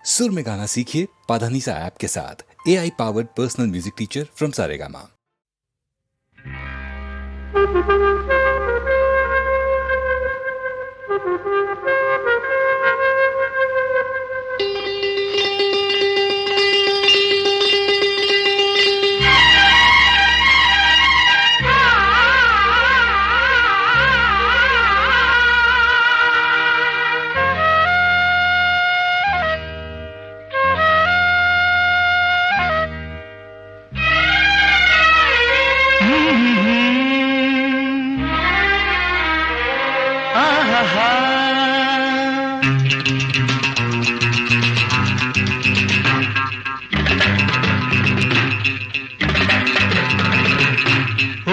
सुर में गाना सीखिए पाधानीसा ऐप के साथ। AI powered personal music teacher from Saregama.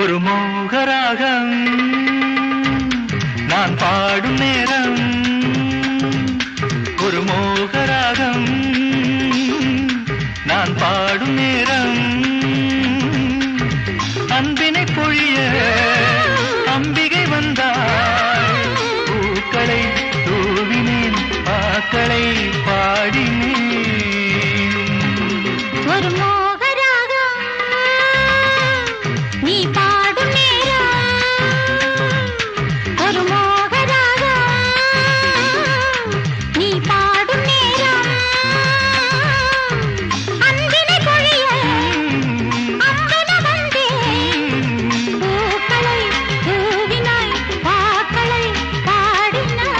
ஒரு மோகராகம் நான் பாடும் நேரம், ஒரு மோகராகம் நான் பாடும் நேரம், அன்பினை பொழிய அம்பிகை வந்தாள், பூக்களை தூவினேன் பாக்களை பாடினேன். ஒரு மோகராகம் நீ பாடும் நேரம், ஒரு மோகராகம் நீ பாடும் நேரம், அன்பினை பொழிய அம்பென வந்தேன், பூக்களை தூவினாய் பாக்களை பாடினாய்.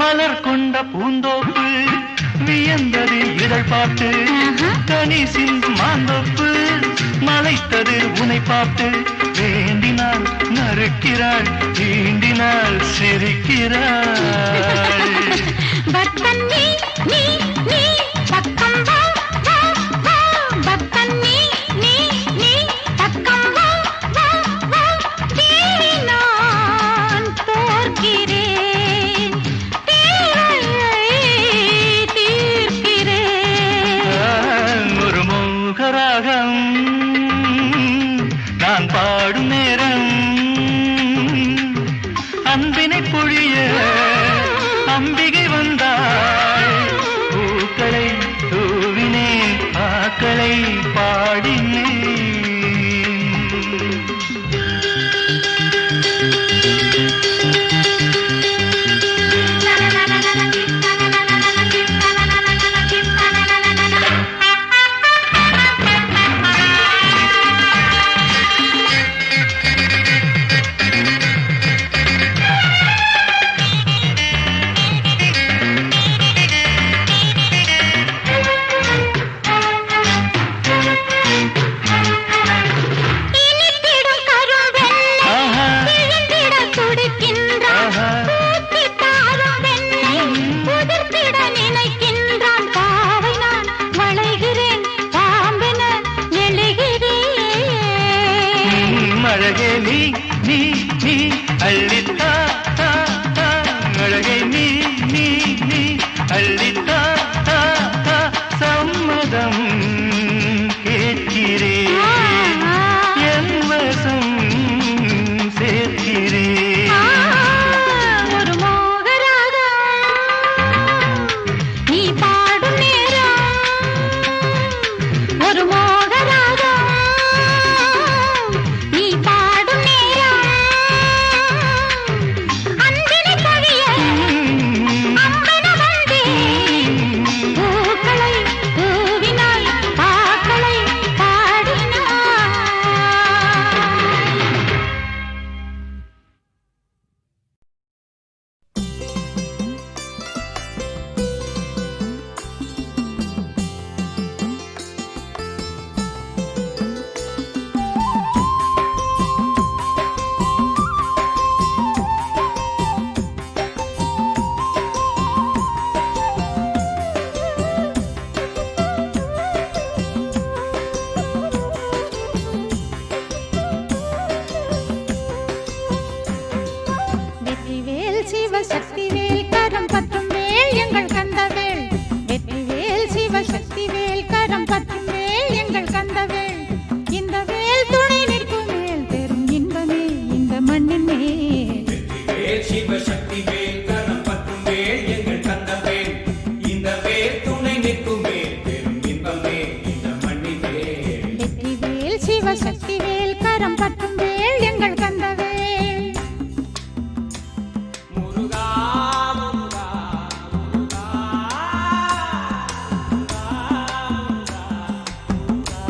மலர் கொண்ட பூந்தோப்பு வியந்தது இதழ் பாட்டு, கனி சிந்தும் மாந்தோப்பு மலைத்தது உனை பார்த்து, வேண்டினாள் நறுக்கிறாள் தீண்டினாள் சிரிக்கிறாள். பக்தன் நீ நீ நீ பக்கம் வா வா வா, பக்தன் நீ நீ நீ பக்கம் வா வா வா, தேவி நான் தோற்கிறேன், தேவையை தீர்க்கிறேன். ஒரு மோகராகம் நான் பாடும் நேரம், அன்பினை பொழிய அம்பிகை வந்தாள், பூக்களை மண்ணின் மேல். வேல் சிவசக்தி வேல் கரம் பற்றும் வேல் எங்கள் கந்த வேல் இந்த வேல் துணை நிற்கும் வேல் பெரும் இன்பமே இந்த மண்ணின் வேல் வெற்றி வேல் சிவசக்தி வேல் கரம் பற்றும் வேல் எங்கள் கந்த வேல். முருகா முருகா முருகா முருகா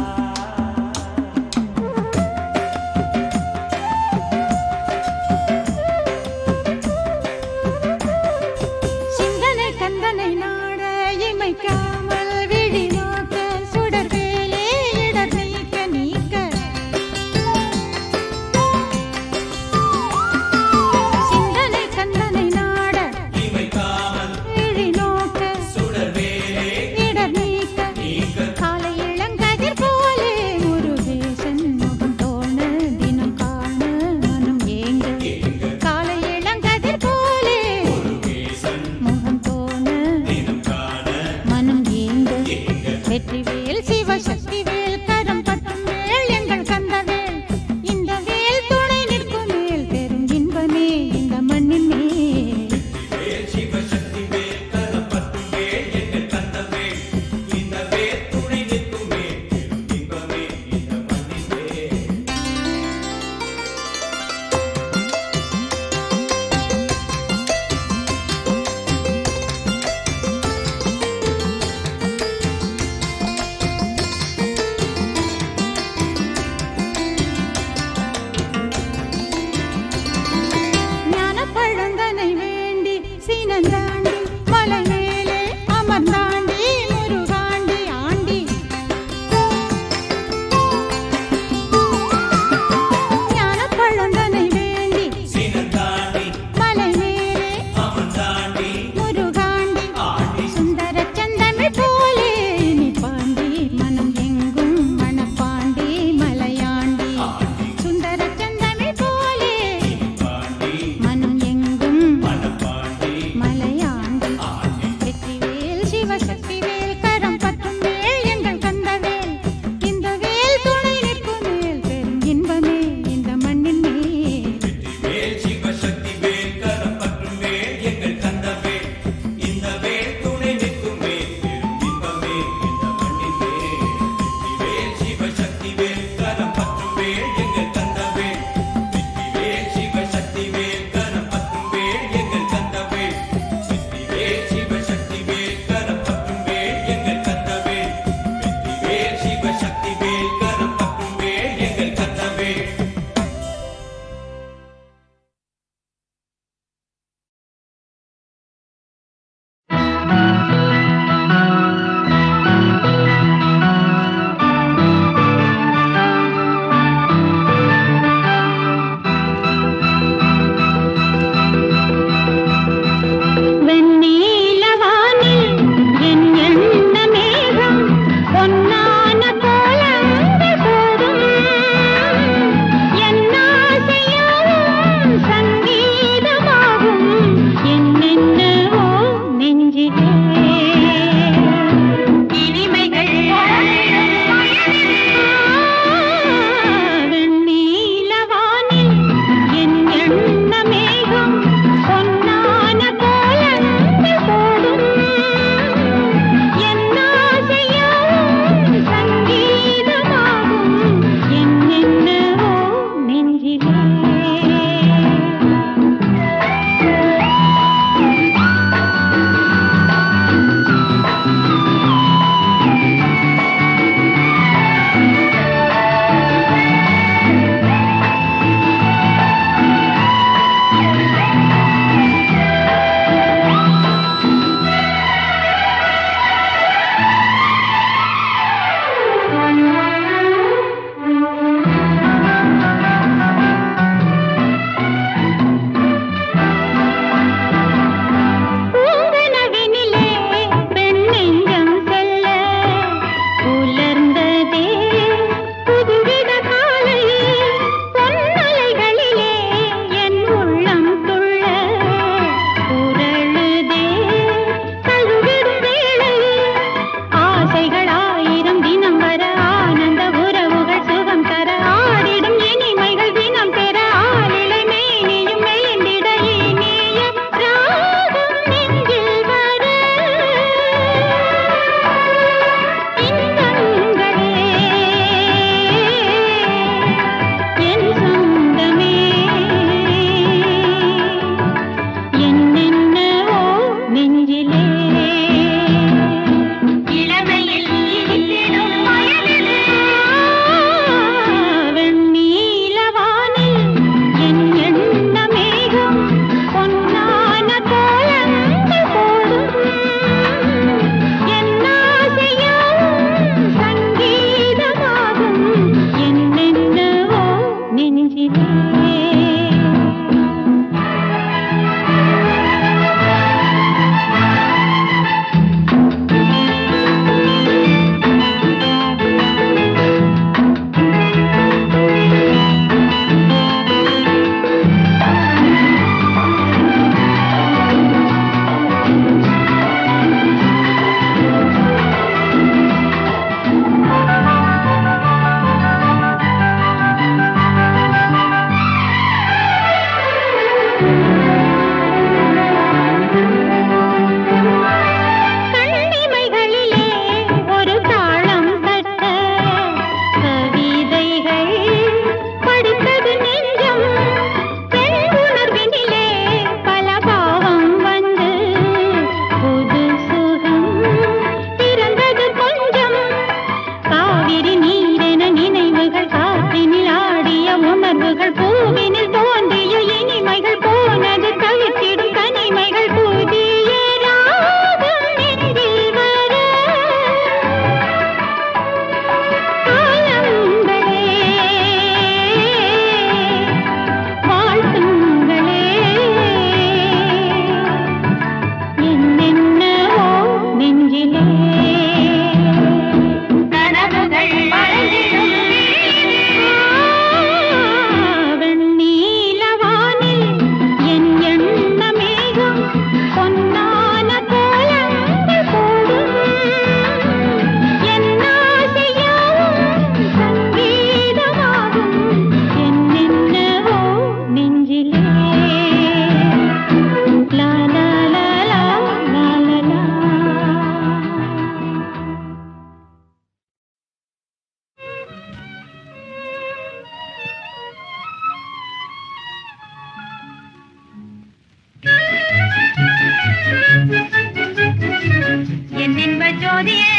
ஜோதியே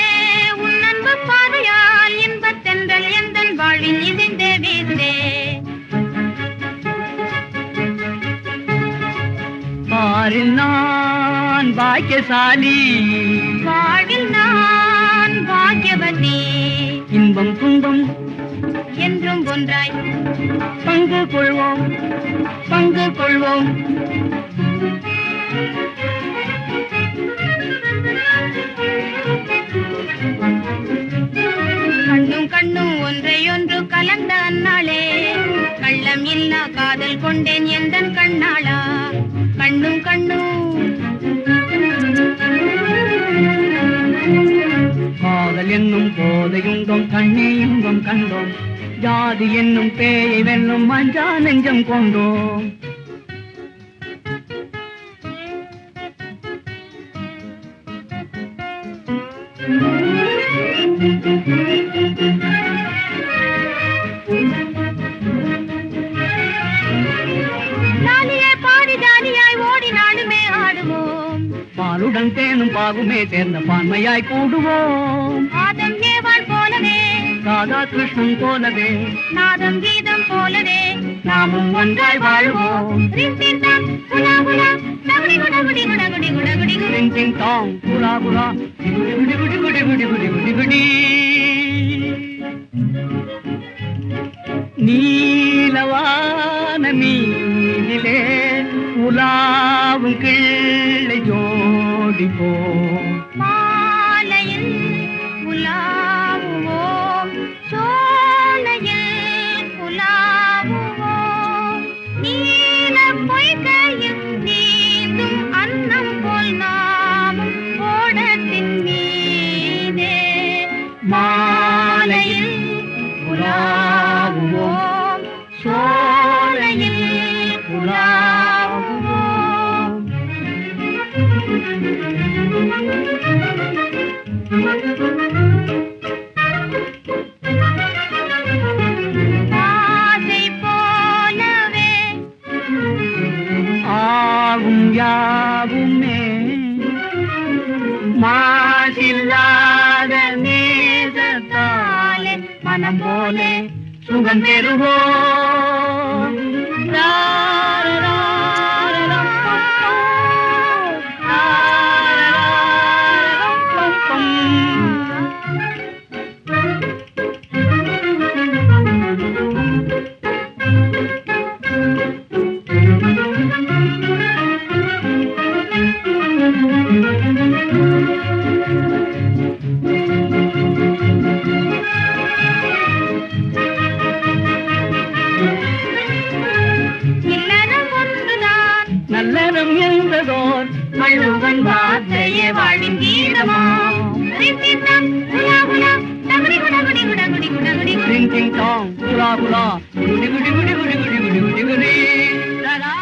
உன் அன்பு பாதையால் இன்பத்தென்றல் எந்தன் வாழ்வின் இசைந்தே வீசே. பாரில் நான் பாக்கியசாலி, வாழ்வில் நான் பாக்கியவதி, இன்பம் துன்பம் என்றும் ஒன்றாய் பங்கு கொள்வோம், பங்கு கொள்வோம். கண்ணும் கண்ணும் ஒன்றையொன்று கலந்த அந்நாளே, கள்ளம் இல்லா காதல் கொண்டேன் எந்தன் கண்ணாளா. கண்ணும் கண்ணும் காதல் என்னும் போதையுண்டோம், கண்ணே இன்பம் கண்டோம், ஜாதி என்னும் பேயை வெல்லும் மஞ்சா நெஞ்சம் கொண்டோம். ஜாலியே பாடி ஜாலியாய் ஓடி நாடுமே ஆடுவோம், பாலுடன் தேனும் பாகுமே சேர்ந்த பான்மையாய் கூடுவோம். ஆதம் ஏவாள் போலவே ராதா கிருஷ்ணன் போலவே நாதம் கீதம் போலவே நாமும் ஒன்றாய் வாழ்வோம். ரிந்தின்தான் குலா குலா டகுடி குடகுடி குடகுடி குடகுடி குடி. டிங் டிங் டாங் புலா புலா குடி குடி குடி குடி குடி குடி குடி குடி. நீலவான மீனிலே உலாவும் கிள்ளை ஜோடி போ. மாலையில் உலாவுவோம், சோலையில் உலாவுவோம், நீல பொய்கையில் நீந்தும் அன்னம் போல் நாமும் ஓடத்தின் மீதே. மாலையில் உலாவுவோம், சோலையில் உலாவுவோம். ஆசை போலவே ஆகும் யாவுமே மாசில்லாத நேசத்தாலே மனம் போலே சுகம் பெறுவோம். இல்லறம் ஒன்றுதான் நல்லறம் என்பதோர் வள்ளுவன் வார்த்தையே வாழ்வின் கீதமா. ரிந்தின்தான் குலா குலா டகுடி குடகுடி குடகுடி குடகுடி குடி. டிங் டிங் டாங் புலா புலா குடி குடி குடி குடி குடி குடி குடி குடி. லலா.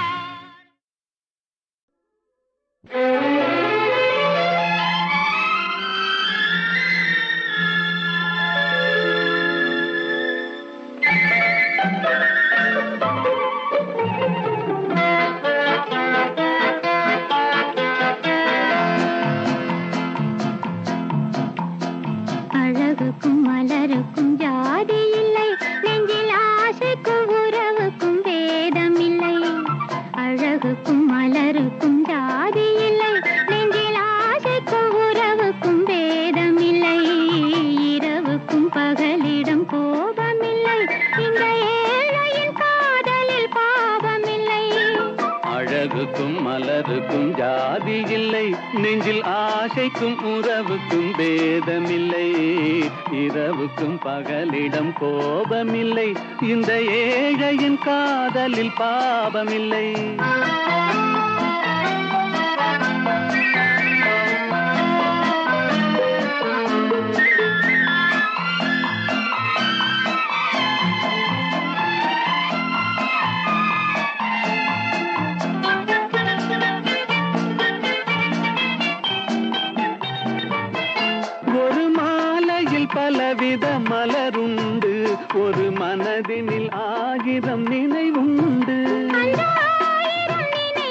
அழகுக்கும் மலருக்கும் ஜாதி இல்லை, நெஞ்சில் ஆசைக்கும் உறவுக்கும் வேதம் இல்லை. அழகுக்கும் மலருக்கும் ஜாதி இல்லை, நெஞ்சில் ஆசைக்கும் உறவுக்கும் வேதம் இல்லை. இரவுக்கும் பகலிடம் கோபமில்லை, இந்த ஏழையின் காதலில் பாவமில்லை. அழகுக்கும் மலருக்கும் ஜாதி இல்லை, நெஞ்சில் ஆசைக்கும் உறவுக்கும் பேதமில்லை. இரவுக்கும் பகலிடம் கோபமில்லை, இந்த ஏழையின் காதலில் பாவமில்லை. ஒரு மாலையில் பலவித மலருண்டு, ஒரு மனதினில் 1000 நினைவுண்டு. அந்த 1000 நினைவுகள்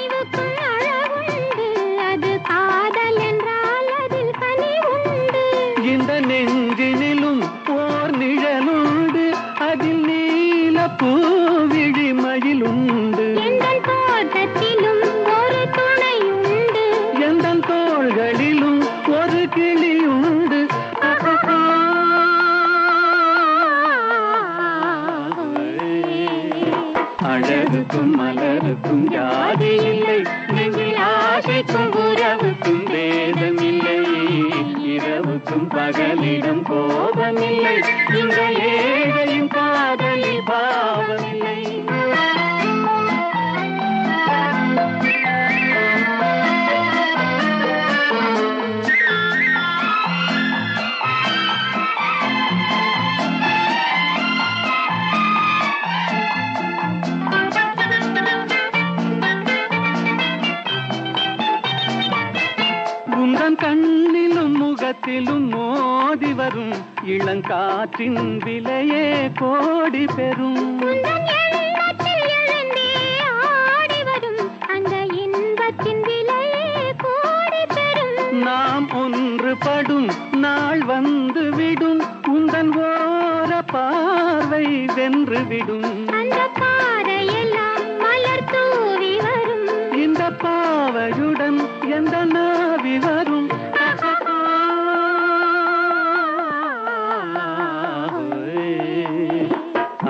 மலருக்கும் ஜாதி இல்லை, நெஞ்சில் ஆசைக்கும் உறவுக்கும் வேதமில்லை, இரவுக்கும் பகலிடம் கோபமில்லை, இந்த ஏழையின் காதலில் பாவமில்லை. கண்ணிலும் முகத்திலும் மோதி வரும் இளங்காற்றின் விலையே கோடி பெறும். நாம் ஒன்றுபடும் நாள் வந்து விடும், உந்தன் ஓர பார்வை வென்று விடும். இந்த பாவையுடன் எந்த நாவி வரும்.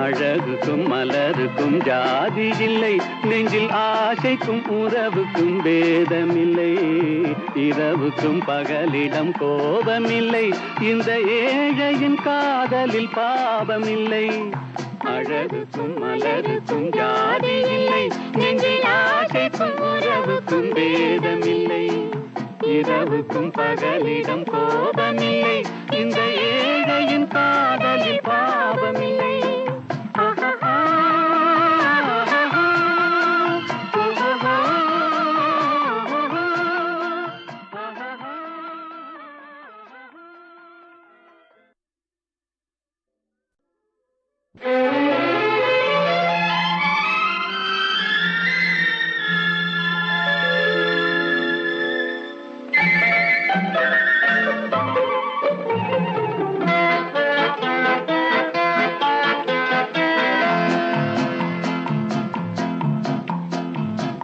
அழகுக்கும் மலருக்கும் ஜாதி இல்லை, நெஞ்சில் ஆசைக்கும் உறவுக்கும் வேதமில்லை, இரவுக்கும் பகலிடம் கோபமில்லை, இந்த ஏழையின் காதலில் பாவமில்லை. அழகுக்கும் மலருக்கும் ஜாதி இல்லை, நெஞ்சில் ஆசைக்கும் உறவுக்கும் வேதமில்லை, இரவுக்கும் பகலிடம் கோபமில்லை, இந்த ஏழையின் காதலில் பாவமில்லை.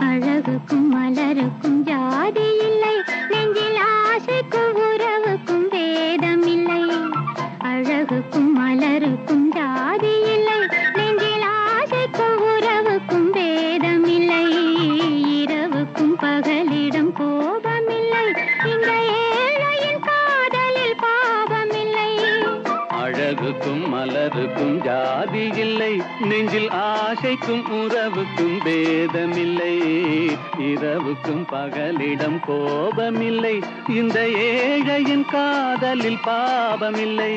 அழகுக்கும் மலருக்கும் ஜாதி இல்லை, நெஞ்சில் ஆசைக்கும் உறவுக்கும் வேதமில்லை, அழகுக்கும் மலருக்கும் ஜாதி இல்லை, நெஞ்சில் ஆசைக்கும் உறவுக்கும் வேதமில்லை, இரவுக்கும் பகலிடம் கோபமில்லை, இந்த ஏழையின் காதலில் பாவமில்லை. அழகுக்கும் மலருக்கும் ஜாதி இல்லை, நெஞ்சில் ஆசைக்கும் உறவுக்கும் வேதமில்லை, இரவுக்கும் பகலிடம் கோபமில்லை, இந்த ஏழையின் காதலில் பாவமில்லை.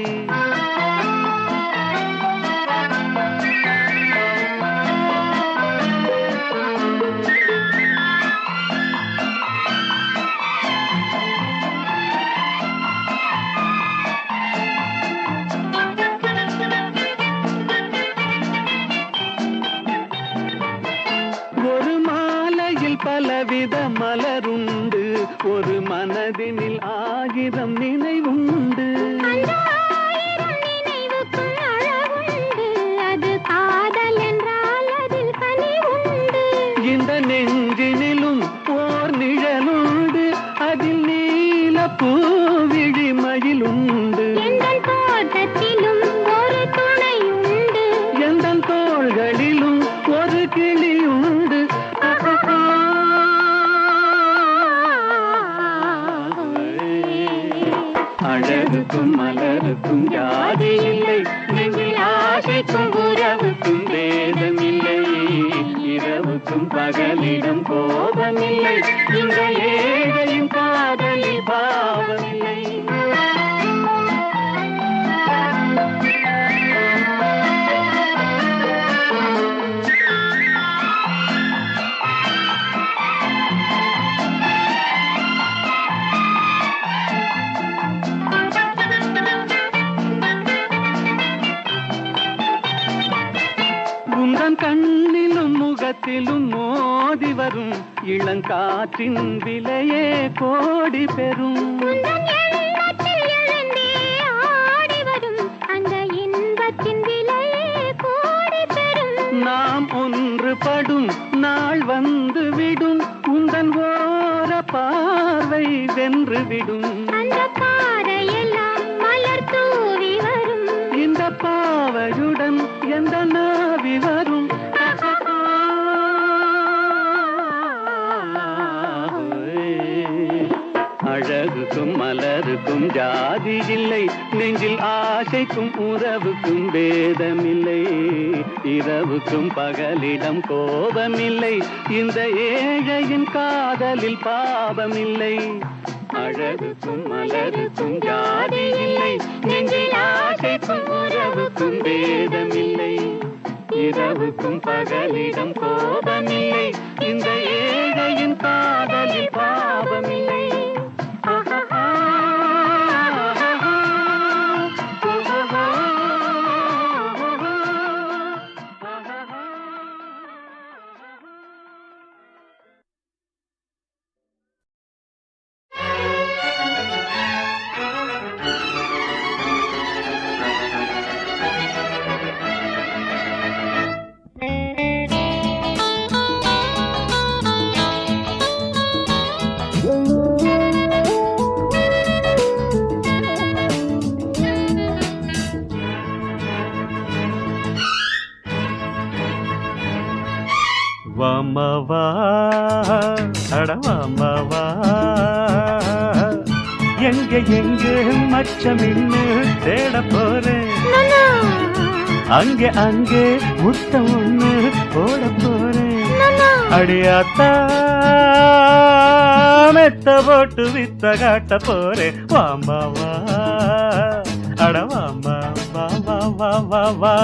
பலவித மலருண்டு, ஒரு மனதினில் 1000 நினைவுண்டு. அது காதல் என்றால் அதில் கனிவுண்டு. இந்த நெஞ்சினிலும் ஓர் நிழலுண்டு, அதில் நீல பூவிழிமயிலுண்டு. எங்கள் தோட்டத்திலும் ஒரு துணையுண்டு, எங்கள் தோள்களிலும் ஒரு கிளியுண்டு. அழகுக்கும் மலருக்கும் ஜாதி இல்லை, நெஞ்சில் ஆசைக்கும் உறவுக்கும் வேதமில்லை, இரவுக்கும் பகலிடம் கோபமில்லை, இந்த ஏழையின் காதலில் பாவமில்லை. கண்ணிலும் முகத்திலும் மோதி வரும் இளங்காற்றின் விலையே கோடி பெறும். நாம் ஒன்றுபடும் நாள் வந்து விடும், உந்தன் ஓர பார்வை வென்று விடும். இந்த பாவையுடன் எந்த நாவி வரும். அழகுக்கும் மலருக்கும் ஜாதி இல்லை, நெஞ்சில் ஆசைக்கும் உறவுக்கும் பேதமில்லை. இரவுக்கும் பகலிடம் கோபமில்லை, இந்த ஏழையின் காதலில் பாவமில்லை. அழகுக்கும் மலருக்கும் ஜாதி இல்லை, நெஞ்சில் ஆசைக்கும் உறவுக்கும் பேதமில்லை. இரவுக்கும் பகலிடம் கோபமில்லை, இந்த ஏழையின் காதலில் பாவமில்லை. வாமவா அடவாமவா, எங்க எங்க மச்சமின்னு தேட போறேன். அங்கே அங்கே முத்தம் ஒண்ணு போட போறேன். அடியாத்தா மெத்த போட்டு வித்த காட்ட போறேன். வாமவா அடவாமா வா வா வா வா வா.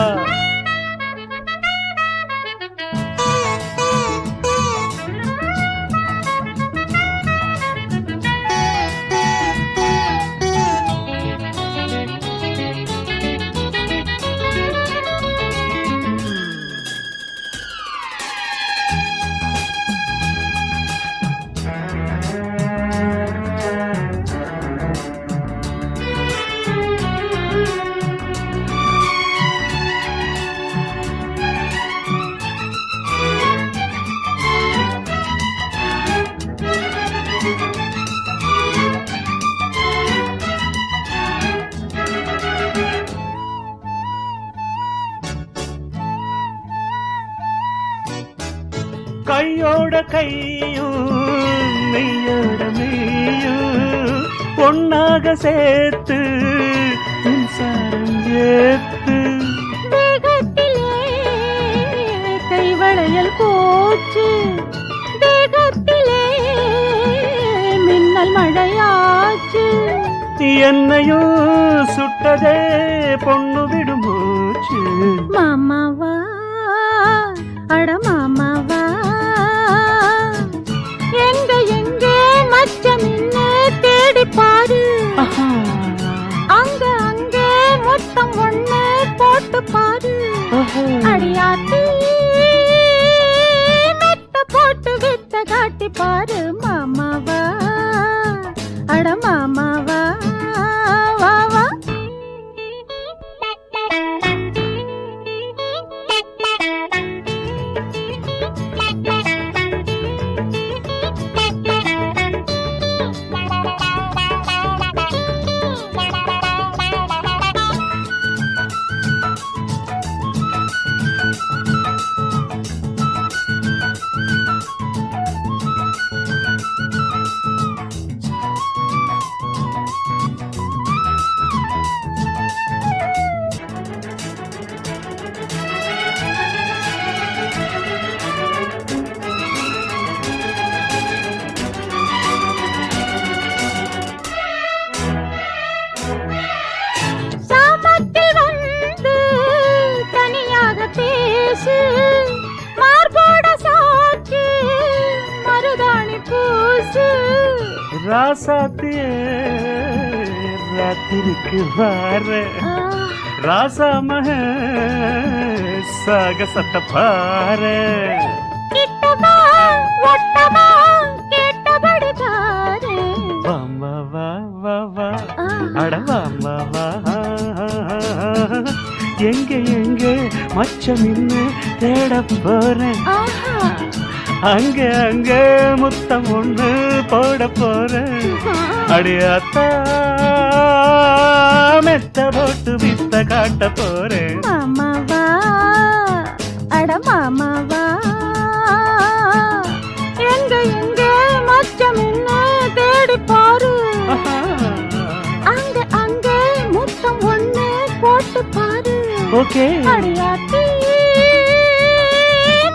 கையோட கையும் மெய்யோட மெய்யும் பொன்னாக சேர்த்து மின்சாரம் ஏத்து. தேகத்திலே கைவளையல் போச்சு, தேகத்திலே மின்னல் மழையாச்சு. என்னையும் சுட்டதே பொண்ணு விடுமூச்சு. மாமாவா அட மாமாவா, எங்க எங்க மச்சமின்னு தேடி பாரு. அங்க அங்க மொத்தம் ஒண்ணு போட்டு பாரு. அடியாத்தி மெத்த போட்டு வித்த காட்டி பாரு. மாமாவா அட மாமாவா வா வா. ராசாத்தியே ராத்திரிக்கு வார ராசா மக சாகசத்த பாரு. வாமா வா வா வா அடவாமா வா. எங்க எங்க மச்சம் இன்னு தேட போறேன். அங்க அங்க முத்தம் ஒண்ணு போட போறேன். அடியாத்தா மெத்த போட்டு வித்த காட்ட போறேன். மாமாவா அட மாமாவா, எங்க எங்க மச்சம் என்ன தேடி பாரு. ஓகே அடியாத்தி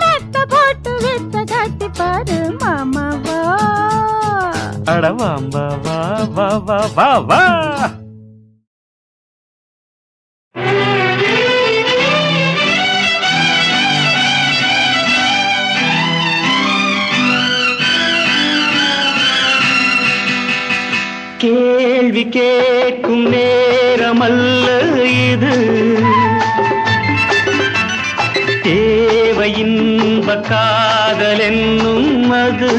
மெத்த போட்டு வித்த கட்டி பாரு மாமாவா. அடவாம்பா வா வா வா வா வா. கேள்வி கேட்கும் நேரமல்ல இது, தேவை இன்ப காதல் என்னும் அது.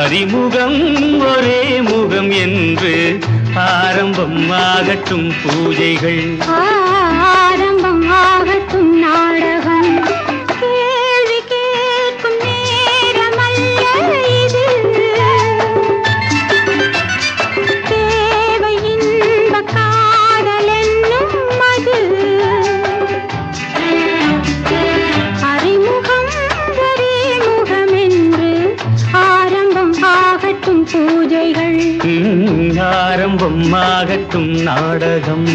அறிமுகம் ஒரே முகம் என்று ஆரம்பம் ஆகட்டும் பூஜைகள், ஆரம்பம் ஆகட்டும் நாடகம். கேள்வி கேட்கும் நேரமல்ல இது, தேவை இன்ப காதல் என்னும் அது. அறிமுகம் ஒரே முகம் என்று ஆரம்பம் ஆகட்டும் பூஜைகள், ஆரம்பம் ஆகட்டும் நாடகம்.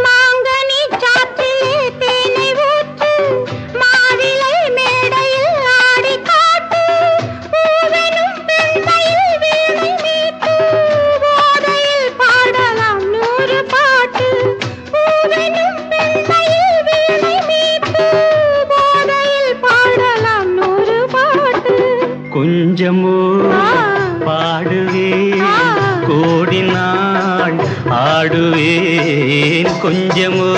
மாங்கனி சாற்றிலே தேனை ஊற்று, மாவிலை மேடையில் ஆடி காட்டு, பூவெனும் பெண்மையில் வீணை மீட்டு, போதையில் பாடலாம் 100 பாட்டு. பூவெனும் பெண்மையில் வீணை மீட்டு, போதையில் பாடலாம் 100 பாட்டு. கொஞ்சமோ பாடுவேன், கோடி நாள் ஆடுவேன். கொஞ்சமோ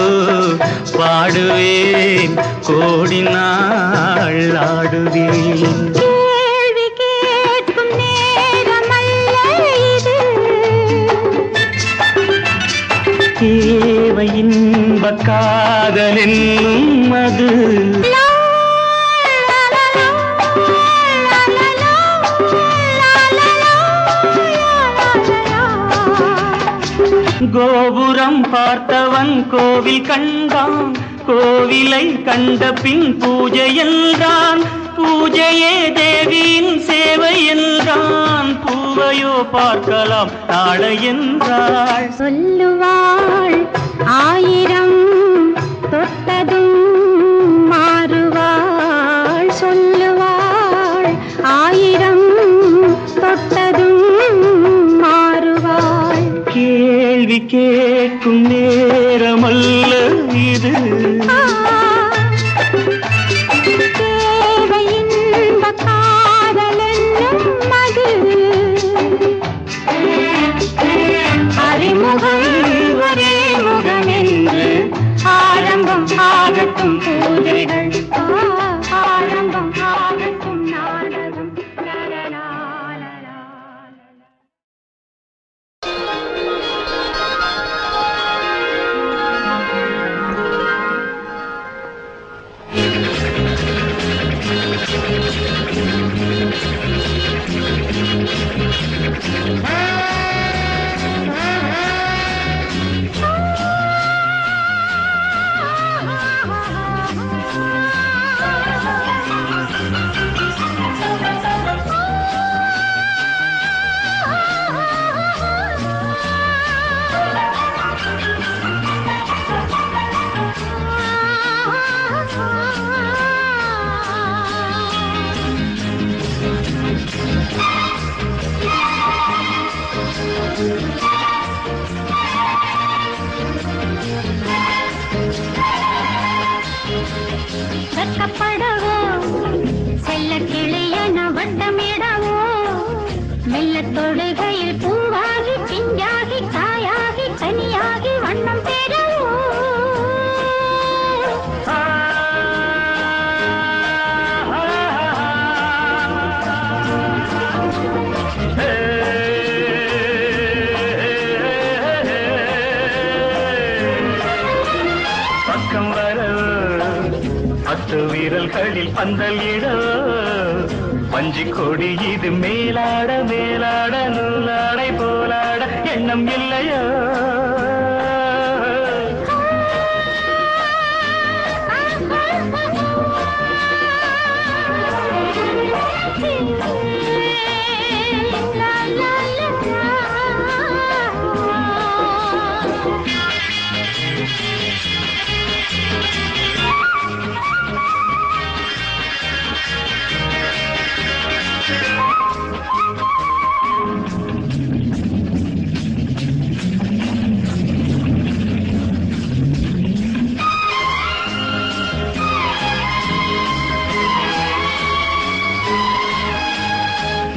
பாடுவேன், கோடி நாள் ஆடுவேன். கேள்வி கேட்கும் நேரமல்ல இது, தேவை இன்ப காதல் என்னும் அது. லா, லா, லா, லா, லா, லா, லா, லா, லா, லா, லா. கோபுரம் பார்த்தவன் கோவில் கண்டான், கோவிலை கண்ட பின் பூஜை என்றான். பூஜையே தேவியின் சேவை என்றான், பூவையோ பார்க்கலாம் நாளை என்றாள். சொல்லுவாள் 1000 தொட்டதும் மாறுவாள், சொல்லுவாள் 1000 தொட்டதும் மாறுவாள். கேள்வி கேட்கும் நேரமல்ல இது, தேவை இன்ப காதல் என்னும் அது. அறிமுகம் ஒரே முகம் என்று ஆரம்பம் ஆகட்டும் பூஜைகள், ஆரம்பம் ஆகட்டும் நாடகம். லலலா, லலலா. வெட்கப்படவோ செல்ல கிளியன வட்டமிடவோ, மெல்ல தொடுகையில் பூவாகி பிஞ்சாகி காயாகி கனியாகி வண்ணம் பெறவோ. 10 விரல்களில் பந்தல் இட வஞ்சி கொடி இது மேலாட மேலாட நூலாடை போலாட எண்ணம் இல்லையோ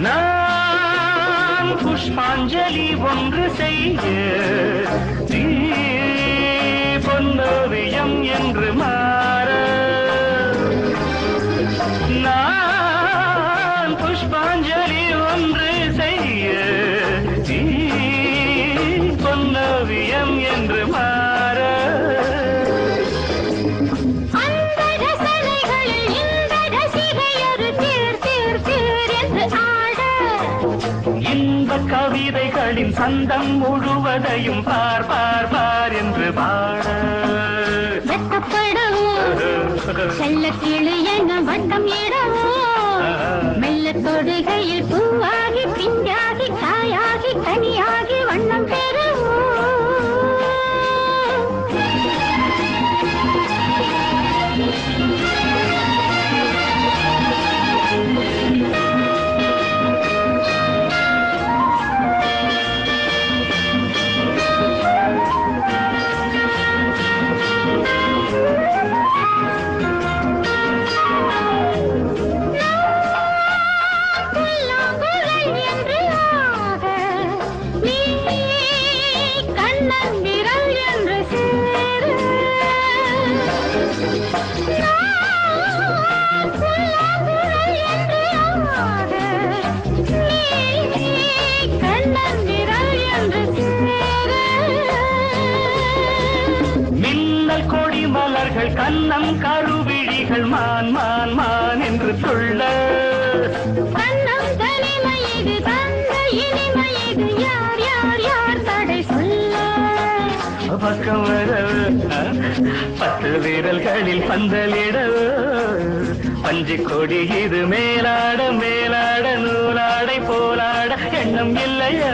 நான் புஷ்பாஞ்சலி ஒன்று செய்ய நீ பொன்னோவியம் என்று மாற நான் புஷ்பாஞ்சலி ஒன்று செய்ய நீ பொன்னோவியம் என்று மாற இன்ப கவிதைகளின் சந்தம் முழுவதையும் பார் பார் பார் என்று பாட செல்ல கிளி என வட்டம் இடவோ மெல்ல தொடுகையில் பூவாகி பிஞ்சாகி காயாகி கனியாகி வண்ணம் பெறுவோ மின்னல் கொடி மலர்கள் கண்ணம் கருவிழிகள் மான் மான் மான் என்று சொல்ல கண்ணம் தனிமையது தந்த இனிமையது யார் யார் யார் தடை சொல்ல பக்கம் வர 10 விரல்களில் பந்தலிட பஞ்சு கொடி இது மேலாட மேலாட நூலாடை போலாட எண்ணம் இல்லையா